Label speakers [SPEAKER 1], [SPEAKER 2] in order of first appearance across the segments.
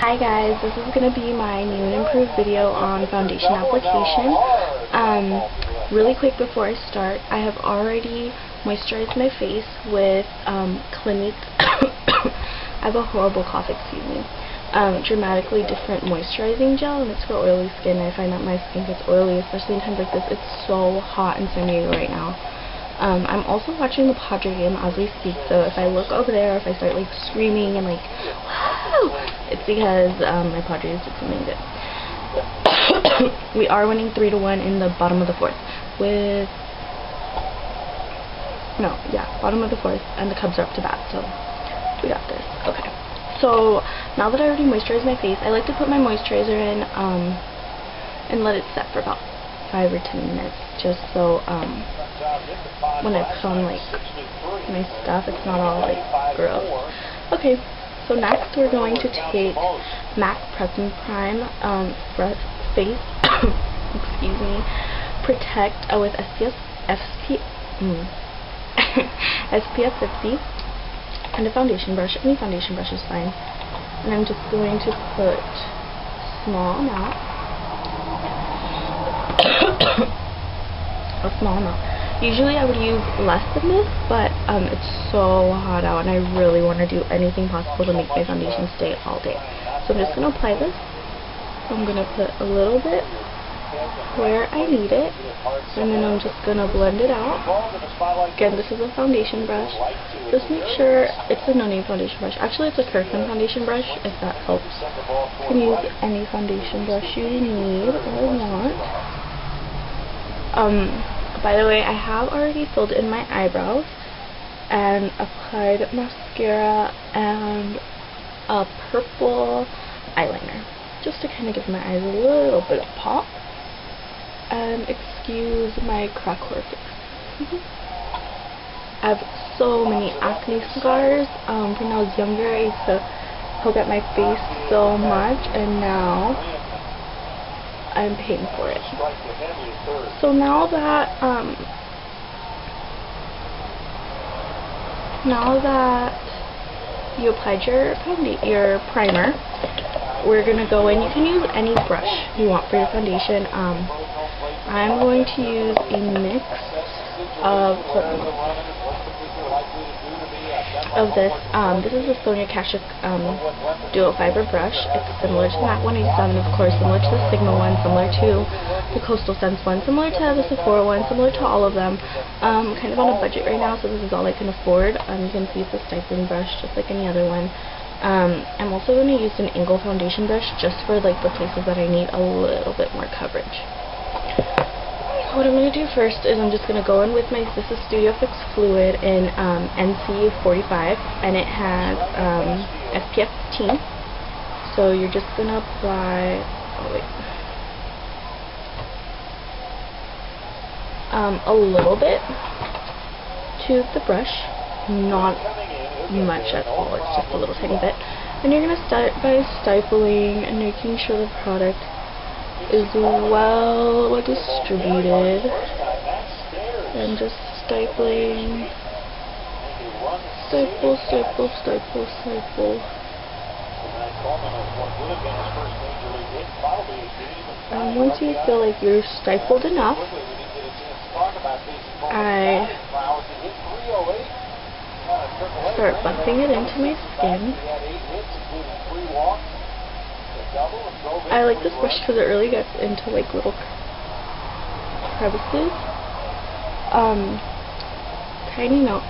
[SPEAKER 1] Hi guys, this is going to be my new and improved video on foundation application. Really quick before I start, I have already moisturized my face with Clinique. I have a horrible cough, excuse me. Dramatically different moisturizing gel, and it's for oily skin. I find that my skin gets oily, especially in times like this. It's so hot in San Diego right now. I'm also watching the Padre game as we speak, so if I look over there, if I start like screaming and like, woo, it's because my Padres did something good. We are winning 3-1 in the bottom of the fourth with, bottom of the fourth, and the Cubs are up to bat, so we got this. Okay, so now that I already moisturized my face, I like to put my moisturizer in and let it set for about 5 or 10 minutes, just so when I put on like my stuff, it's not all like gross. Okay, so next we're going to take MAC Prep and Prime Face excuse me, Protect with SPF 50 and a foundation brush. Any foundation brush is fine, and I'm just going to put small amount. A small amount. Usually I would use less than this, but it's so hot out and I really want to do anything possible to make my foundation stay all day. So I'm just going to apply this. So I'm going to put a little bit where I need it, and then I'm just going to blend it out. Again, this is a foundation brush. Just make sure it's a no-name foundation brush. Actually, it's a Kirkland foundation brush, if that helps. You can use any foundation brush you need or want. By the way, I have already filled in my eyebrows and applied mascara and a purple eyeliner, just to kind of give my eyes a little bit of pop. And excuse my crack horror. I have so many acne scars. When I was younger, I used to poke at my face so much, and now I'm paying for it. So now that you applied your primer, we're gonna go in. You can use any brush you want for your foundation. I'm going to use a mix of this. This is a Sonia Kashuk dual fiber brush. It's similar to the MAC 187, of course, similar to the Sigma one, similar to the Coastal Scents one, similar to the Sephora one, similar to all of them. I'm kind of on a budget right now, so this is all I can afford. You can see it's a stippling brush, just like any other one. I'm also going to use an Angle foundation brush just for like the places that I need a little bit more coverage. What I'm going to do first is I'm just going to go in with this is Studio Fix Fluid in NC 45, and it has SPF 15. So you're just going to apply, a little bit to the brush, not much at all, it's just a little tiny bit. And you're going to start by stifling and making sure the product is well distributed, and just stipling, staple. And once you feel like you're stifled enough, I start buffing it into my skin. I like this brush because it really gets into like little crevices. Tiny note,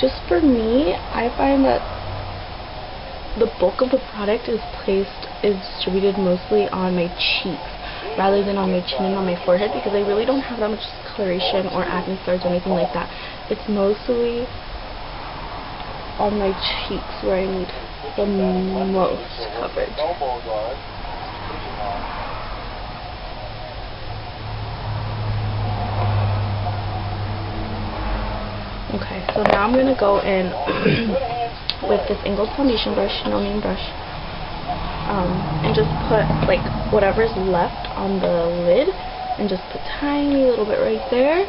[SPEAKER 1] just for me, I find that the bulk of the product is distributed mostly on my cheeks rather than on my chin and on my forehead, because I really don't have that much coloration or acne scars or anything like that. It's mostly on my cheeks where I need the most coverage. Okay, so now I'm going to go in with this Angled foundation brush, no-name brush, and just put like whatever's left on the lid, and just put tiny little bit right there.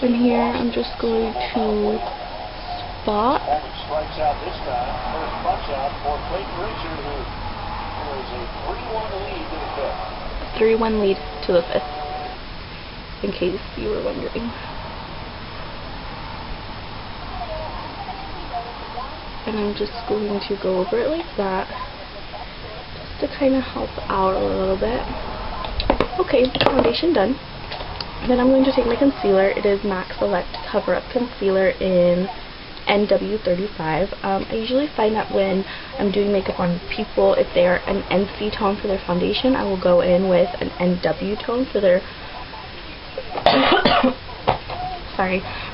[SPEAKER 1] And here I'm just going to spot 3-1 lead to the 5th, in case you were wondering. And I'm just going to go over it like that, just to kind of help out a little bit. Okay, foundation done. Then I'm going to take my concealer. It is MAC Select Cover Up Concealer in NW35. I usually find that when I'm doing makeup on people, if they are an NC tone for their foundation, I will go in with an NW tone for their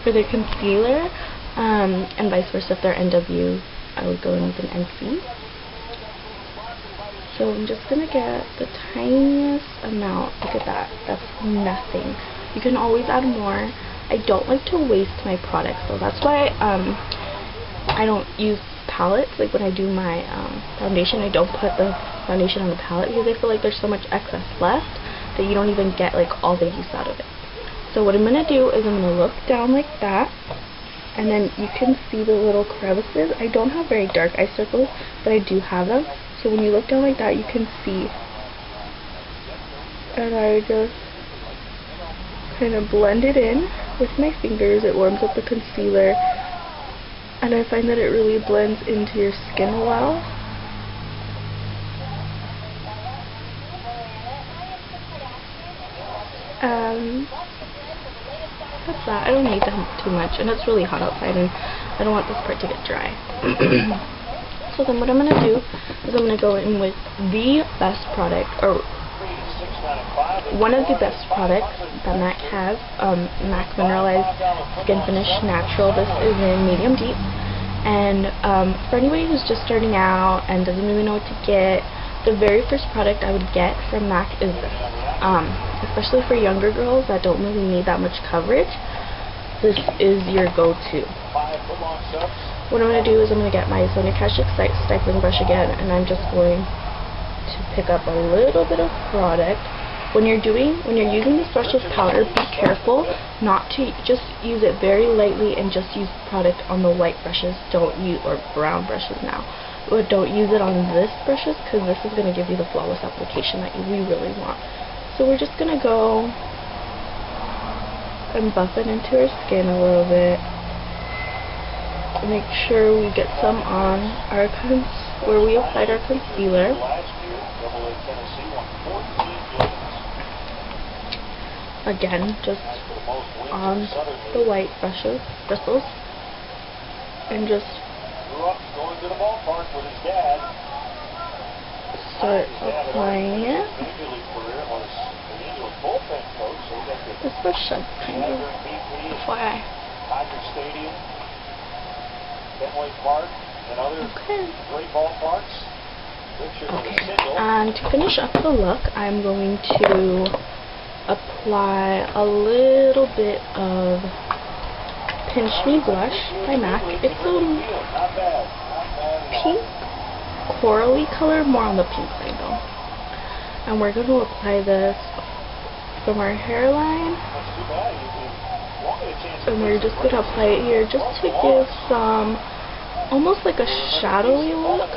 [SPEAKER 1] for their concealer, and vice versa. If they're NW, I would go in with an NC. So I'm just gonna get the tiniest amount. Look at that. That's nothing. You can always add more. I don't like to waste my products, so that's why I don't use palettes. Like when I do my foundation, I don't put the foundation on the palette because I feel like there's so much excess left that you don't even get like all the use out of it. So what I'm gonna do is I'm gonna look down like that, and then you can see the little crevices. I don't have very dark eye circles, but I do have them. So when you look down like that, you can see. And I just kind of blend it in with my fingers. It warms up the concealer, and I find that it really blends into your skin well. That's that. I don't need them too much, and it's really hot outside, and I don't want this part to get dry. So then what I'm going to do is I'm going to go in with the best product, or one of the best products that MAC has, MAC Mineralized Skin Finish Natural. This is in medium deep, and for anybody who's just starting out and doesn't really know what to get, the very first product I would get from MAC is this. Especially for younger girls that don't really need that much coverage, this is your go-to. What I'm going to do is I'm going to get my Sonia Kashuk Stippling Brush again, and I'm just going to pick up a little bit of product. When you're using this brush with powder, be careful not to just use it very lightly and just use product on the white brushes. Don't use, or brown brushes now. But don't use it on this brushes, because this is going to give you the flawless application that we really want. So we're just going to go and buff it into our skin a little bit. Make sure we get some on our where we applied our concealer. Again, just on the white bristles, and just start applying it. This brush sheds kind of, FYI. Okay, and to finish up the look, I'm going to apply a little bit of Pinch Me Blush by MAC. It's a pink, corally color, more on the pink side though. And we're going to apply this from our hairline, and we're just going to apply it here just to give some, almost like a shadowy look,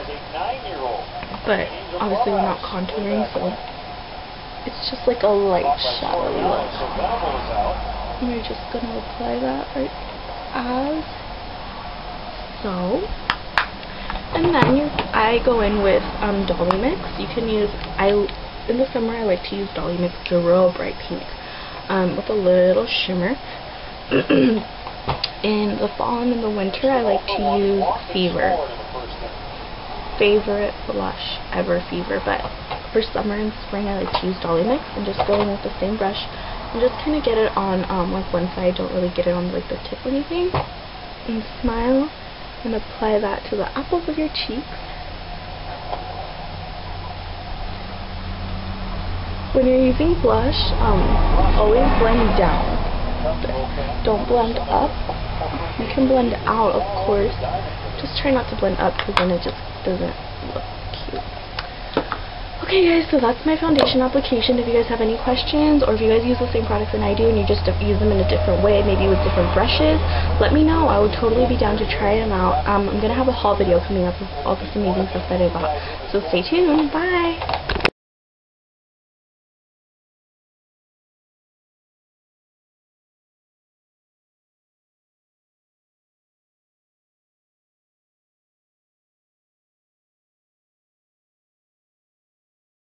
[SPEAKER 1] but obviously we're not contouring, so it's just like a light shadowy look. And we're just going to apply that right as so. And then I go in with Dolly Mix. You can use, in the summer I like to use Dolly Mix. It's a real bright pink with a little shimmer. In the fall and in the winter I like to use Fever. Favorite blush ever, Fever. But for summer and spring I like to use Dolly Mix, and just go in with the same brush and just kind of get it on like one side. Don't really get it on like the tip or anything. And smile and apply that to the apples of your cheeks. When you're using blush, always blend down. Don't blend up. You can blend out, of course. Just try not to blend up, because then it just doesn't look cute. Okay guys, so that's my foundation application. If you guys have any questions, or if you guys use the same products than I do and you just use them in a different way, maybe with different brushes, let me know. I would totally be down to try them out. I'm going to have a haul video coming up with all this amazing stuff that I got. So stay tuned. Bye!